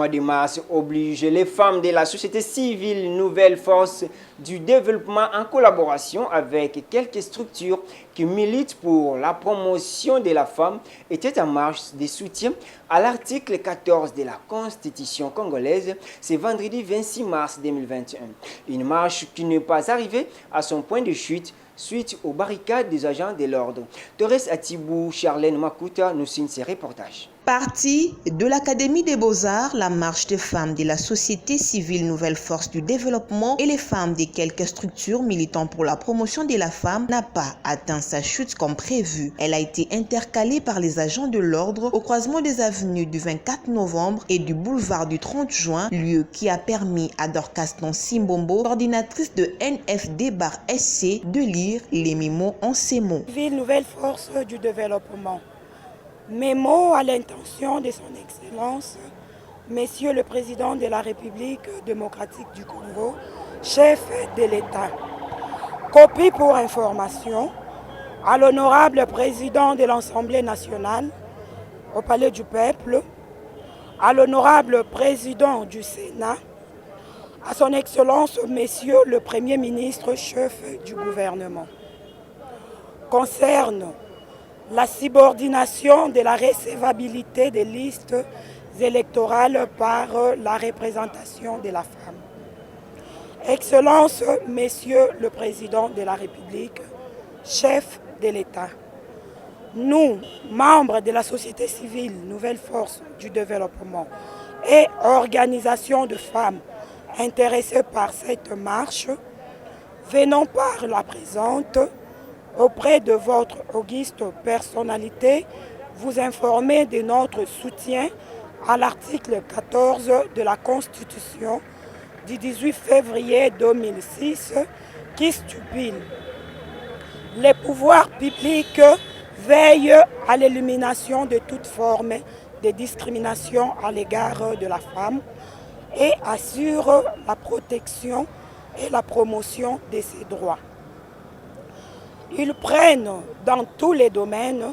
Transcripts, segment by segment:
mois de mars oblige les femmes de la société civile Nouvelle Force du Développement en collaboration avec quelques structures qui militent pour la promotion de la femme était en marche de soutien à l'article 14 de la Constitution congolaise ce vendredi 26 mars 2021. Une marche qui n'est pas arrivée à son point de chute suite aux barricades des agents de l'ordre. Torres Atibou, Charlène Makuta nous signe ces reportages. Partie de l'Académie des Beaux-Arts, la marche des femmes de la société civile Nouvelle Force du Développement et les femmes de quelques structures militant pour la promotion de la femme n'a pas atteint sa chute comme prévu. Elle a été intercalée par les agents de l'ordre au croisement des avenues du 24 novembre et du boulevard du 30 juin, lieu qui a permis à Dorcas Simbombo, coordinatrice de NFD-SC, de lire les mémos en ces mots. Ville Nouvelle Force du Développement. Mémo à l'intention de son Excellence, Monsieur le Président de la République démocratique du Congo, chef de l'État. Copie pour information à l'honorable Président de l'Assemblée nationale, au Palais du Peuple, à l'honorable Président du Sénat, à son Excellence, Monsieur le Premier ministre, chef du gouvernement. Concerne la subordination de la recevabilité des listes électorales par la représentation de la femme. Excellence, Monsieur le Président de la République, chef de l'État, nous, membres de la société civile Nouvelle Force du Développement et organisations de femmes intéressées par cette marche, venons par la présente auprès de votre auguste personnalité, vous informer de notre soutien à l'article 14 de la Constitution du 18 février 2006 qui stipule « Les pouvoirs publics veillent à l'élimination de toute forme de discrimination à l'égard de la femme et assurent la protection et la promotion de ses droits. » Ils prennent dans tous les domaines,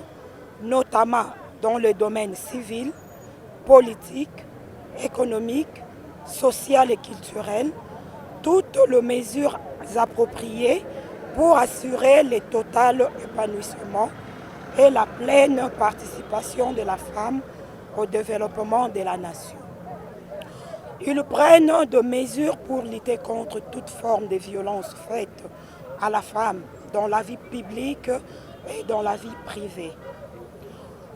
notamment dans le domaine civil, politique, économique, social et culturel, toutes les mesures appropriées pour assurer le total épanouissement et la pleine participation de la femme au développement de la nation. Ils prennent des mesures pour lutter contre toute forme de violence faite à la femme dans la vie publique et dans la vie privée.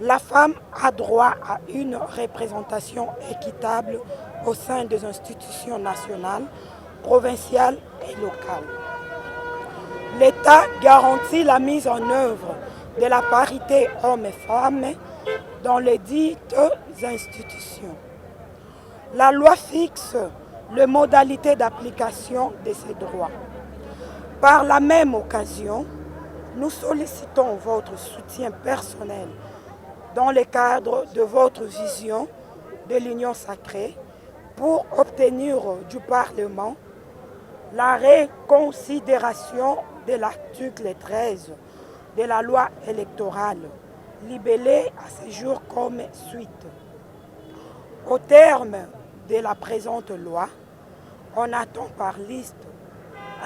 La femme a droit à une représentation équitable au sein des institutions nationales, provinciales et locales. L'État garantit la mise en œuvre de la parité hommes et femmes dans les dites institutions. La loi fixe les modalités d'application de ces droits. Par la même occasion, nous sollicitons votre soutien personnel dans le cadre de votre vision de l'Union sacrée pour obtenir du Parlement la reconsidération de l'article 13 de la loi électorale, libellée à ce jour comme suite. Au terme de la présente loi, on attend par liste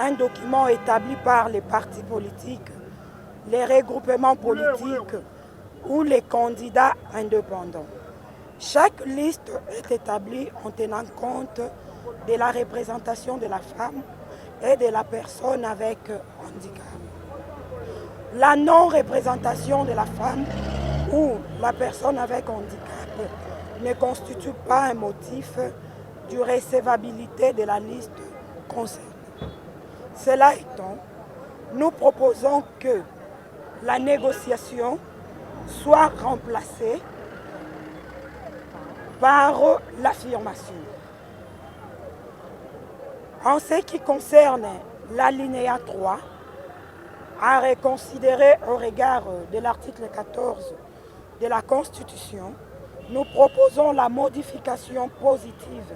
un document établi par les partis politiques, les regroupements politiques ou les candidats indépendants. Chaque liste est établie en tenant compte de la représentation de la femme et de la personne avec handicap. La non-représentation de la femme ou la personne avec handicap ne constitue pas un motif de recevabilité de la liste concernée. Cela étant, nous proposons que la négociation soit remplacée par l'affirmation. En ce qui concerne l'alinéa 3, à reconsidérer au regard de l'article 14 de la Constitution, nous proposons la modification positive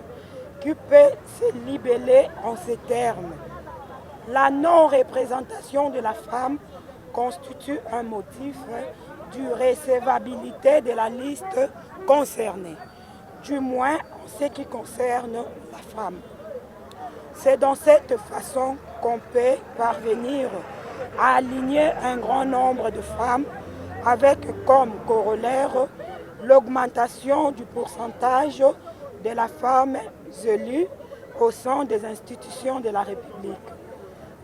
qui peut se libeller en ces termes. La non-représentation de la femme constitue un motif de recevabilité de la liste concernée, du moins en ce qui concerne la femme. C'est dans cette façon qu'on peut parvenir à aligner un grand nombre de femmes avec comme corollaire l'augmentation du pourcentage de la femme élue au sein des institutions de la République.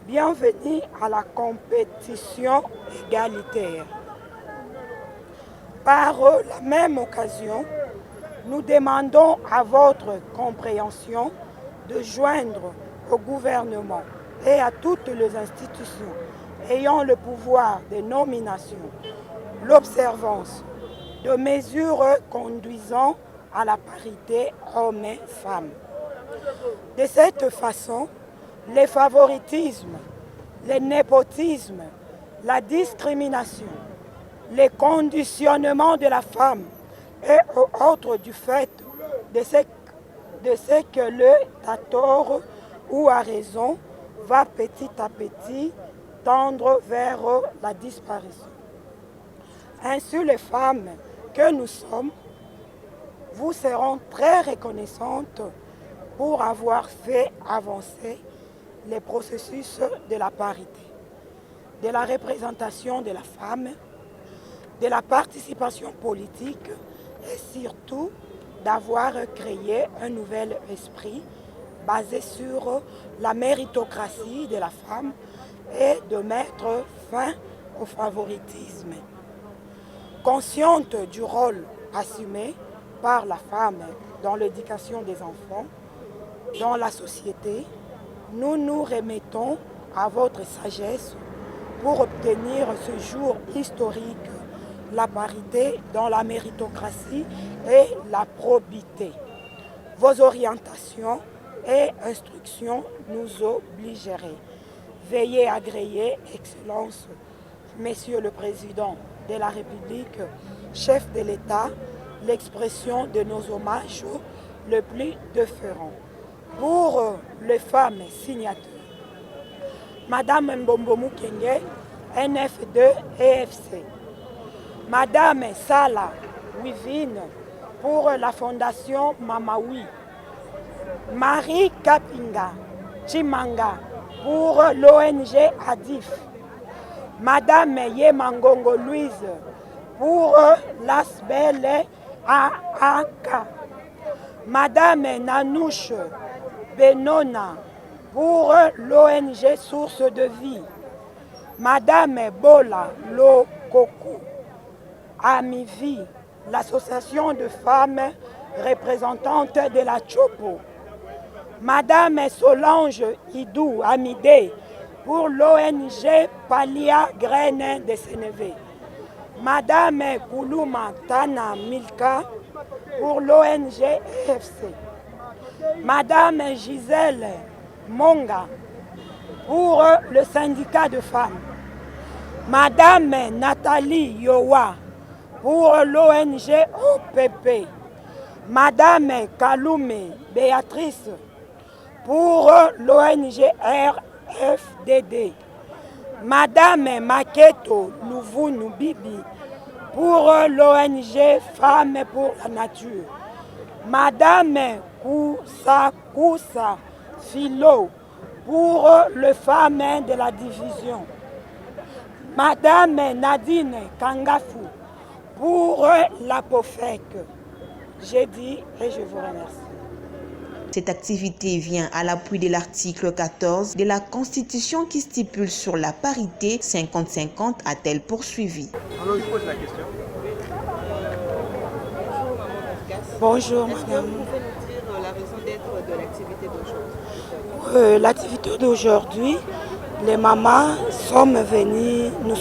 Bienvenue à la compétition égalitaire. Par la même occasion, nous demandons à votre compréhension de joindre au gouvernement et à toutes les institutions ayant le pouvoir de nomination l'observance de mesures conduisant à la parité hommes-femmes. De cette façon, les favoritismes, le népotisme, la discrimination, les conditionnements de la femme et autres du fait de ce que le à tort ou à raison va petit à petit tendre vers la disparition. Ainsi, les femmes que nous sommes vous seront très reconnaissantes pour avoir fait avancer les processus de la parité, de la représentation de la femme, de la participation politique et surtout d'avoir créé un nouvel esprit basé sur la méritocratie de la femme et de mettre fin au favoritisme. Consciente du rôle assumé par la femme dans l'éducation des enfants, dans la société, nous nous remettons à votre sagesse pour obtenir ce jour historique, la parité dans la méritocratie et la probité. Vos orientations et instructions nous obligeraient. Veuillez agréer, Excellence, Monsieur le Président de la République, chef de l'État, l'expression de nos hommages le plus déférents. Pour les femmes signataires, Madame Mbombo Mukenge, NF2 EFC. Madame Sala Wivine pour la Fondation Mamawi. Marie Kapinga Chimanga pour l'ONG ADIF. Madame Yemangongo Louise pour l'ASBL AAK. Madame Nanouche Benona pour l'ONG Source de Vie. Madame Bola Lokoku Amivi, l'association de femmes représentantes de la Chopo. Madame Solange Idou Amide pour l'ONG Palia Graines de Sénévé. Madame Koulouma Tana Milka pour l'ONG EFC. Madame Gisèle Monga pour le syndicat de femmes. Madame Nathalie Yowa pour l'ONG OPP. Madame Kaloume Béatrice pour l'ONG RFDD. Madame Maketo Louvounou Bibi pour l'ONG Femmes pour la Nature. Madame Kousa Philo pour les femmes de la division. Madame Nadine Kangafou pour la POFEC. J'ai dit et je vous remercie. Cette activité vient à l'appui de l'article 14 de la Constitution qui stipule sur la parité 50-50, a-t-elle poursuivi. Alors, je pose la question. Bonjour madame. Est-ce que vous pouvez nous dire la raison d'être de l'activité d'aujourd'hui? L'activité d'aujourd'hui, les mamans nous sommes venus nous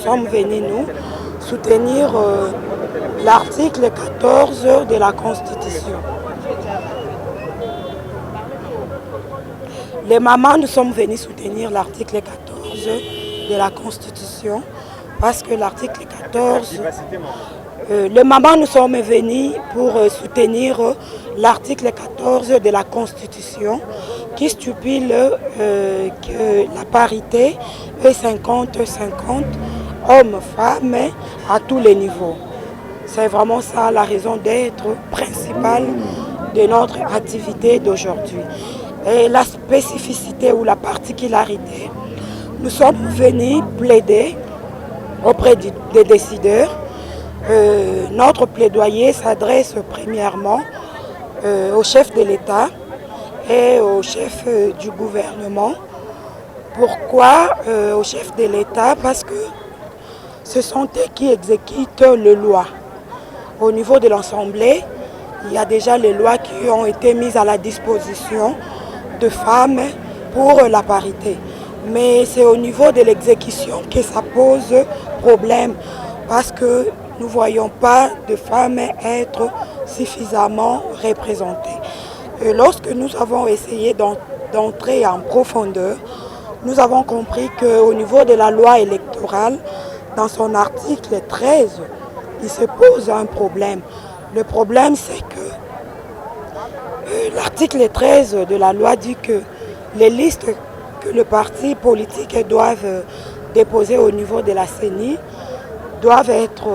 soutenir l'article 14 de la Constitution. Les mamans, nous sommes venus soutenir l'article 14 de la Constitution parce que l'article 14... les mamans, nous sommes venus pour soutenir l'article 14 de la Constitution qui stipule que la parité est 50-50, hommes-femmes, à tous les niveaux. C'est vraiment ça la raison d'être principale de notre activité d'aujourd'hui. Et la spécificité ou la particularité, nous sommes venus plaider auprès des décideurs. Notre plaidoyer s'adresse premièrement au chef de l'État et au chef du gouvernement. Pourquoi au chef de l'État? Parce que ce sont eux qui exécutent les lois. Au niveau de l'Assemblée, il y a déjà les lois qui ont été mises à la disposition de femmes pour la parité. Mais c'est au niveau de l'exécution que ça pose problème parce que nous ne voyons pas de femmes être suffisamment représentées. Et lorsque nous avons essayé d'entrer en profondeur, nous avons compris qu'au niveau de la loi électorale, dans son article 13, il se pose un problème. Le problème, c'est que l'article 13 de la loi dit que les listes que le parti politique doivent déposer au niveau de la CENI doivent être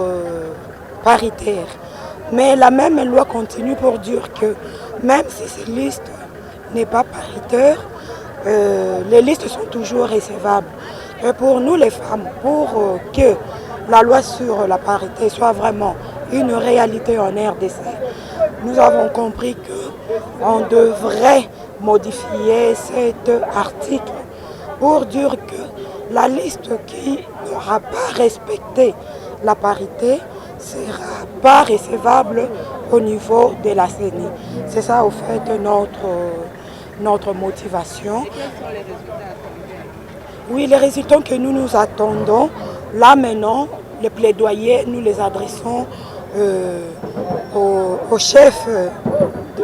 paritaires. Mais la même loi continue pour dire que même si cette liste n'est pas paritaire, les listes sont toujours recevables. Et pour nous les femmes, pour que la loi sur la parité soit vraiment une réalité en RDC, nous avons compris qu'on devrait modifier cet article pour dire que la liste qui n'aura pas respecté la parité ne sera pas recevable au niveau de la CENI. C'est ça au fait notre motivation. Et quels sont les résultats attendus? Oui, les résultats que nous attendons, là maintenant, les plaidoyers, nous les adressons aux chefs,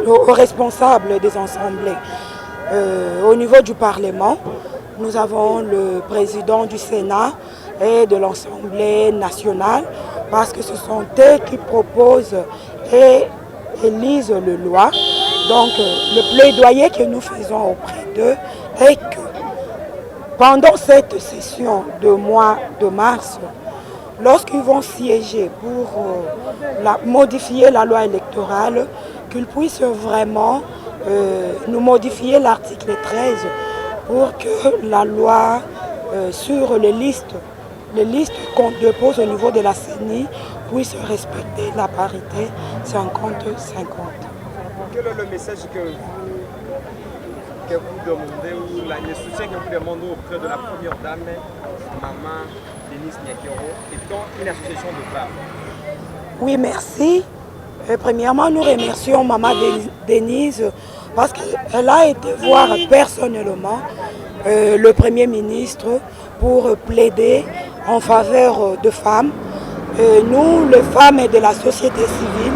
aux responsables des assemblées. Au niveau du Parlement, nous avons le président du Sénat et de l'Assemblée nationale parce que ce sont eux qui proposent et élisent les lois. Donc le plaidoyer que nous faisons auprès d'eux est que pendant cette session de mois de mars, lorsqu'ils vont siéger pour modifier la loi électorale, qu'ils puissent vraiment nous modifier l'article 13 pour que la loi sur les listes qu'on dépose au niveau de la CENI puisse respecter la parité 50-50. Quel est le message que vous demandez ou le soutien que vous demandez auprès de la première dame, Maman Denise Nyakero, étant une association de femmes? Oui, merci. Premièrement, nous remercions Maman Denise parce qu'elle a été voir personnellement le Premier ministre pour plaider en faveur de femmes. Nous, les femmes de la société civile,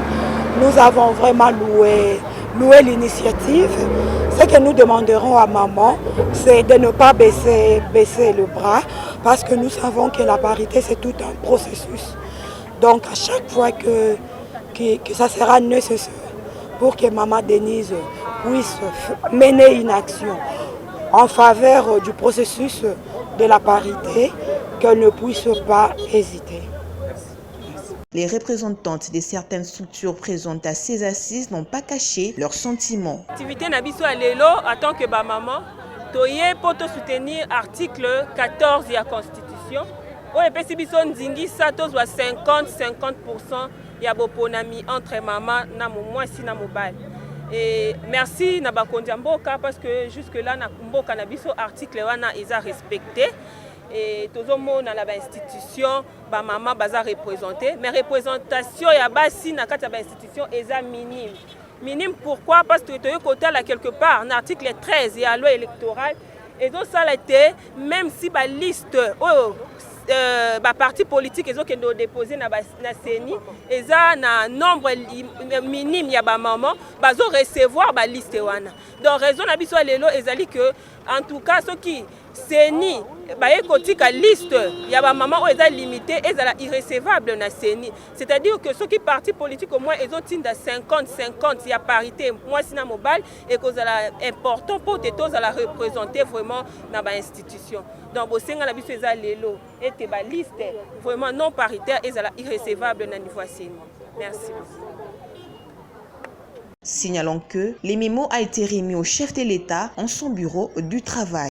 nous avons vraiment loué l'initiative. Ce que nous demanderons à maman, c'est de ne pas baisser le bras parce que nous savons que la parité, c'est tout un processus. Donc, à chaque fois que ça sera nécessaire pour que Maman Denise puisse mener une action en faveur du processus de la parité, qu'elle ne puisse pas hésiter. Les représentantes de certaines structures présentes à ces assises n'ont pas caché leurs sentiments. L'activité Nabiso Alelo, en tant que maman, toye pour soutenir l'article 14 de la Constitution. Où epesi biso nzingi sa tozwa 50% ya boponami entre maman na mwasi na mobali. Et merci na bakondi mboka parce que jusque là na mboka na biso article wana eza respecté. Et tout le monde dans l'institution, ba maman baza représenté, mais représentation ya basi na kati ya institution est minime. Minime pourquoi? Parce que tu es côté là quelque part, dans l'article 13 de la loi électorale, et donc ça a été, même si la liste, parti politique ils ont déposé na CENI, et ça na nombre minime ya ba maman, bazo recevoir ba liste wana. Donc raison na biso lelo ezali que en tout cas ceux qui CENI ba ekotika liste ya ba maman o eza limité ezala irrecevable na CENI. C'est-à-dire que ceux qui partis politiques au moins ils ont tinda 50-50 ya parité moi sina mobile et que ça important pour tous à la représenter vraiment dans ba institution. Donc bosenga na biso eza lelo et ba liste vraiment non paritaire ezala irrecevable na niveau CENI. Merci. Signalons que les mémos a été remis au chef de l'État en son bureau du travail.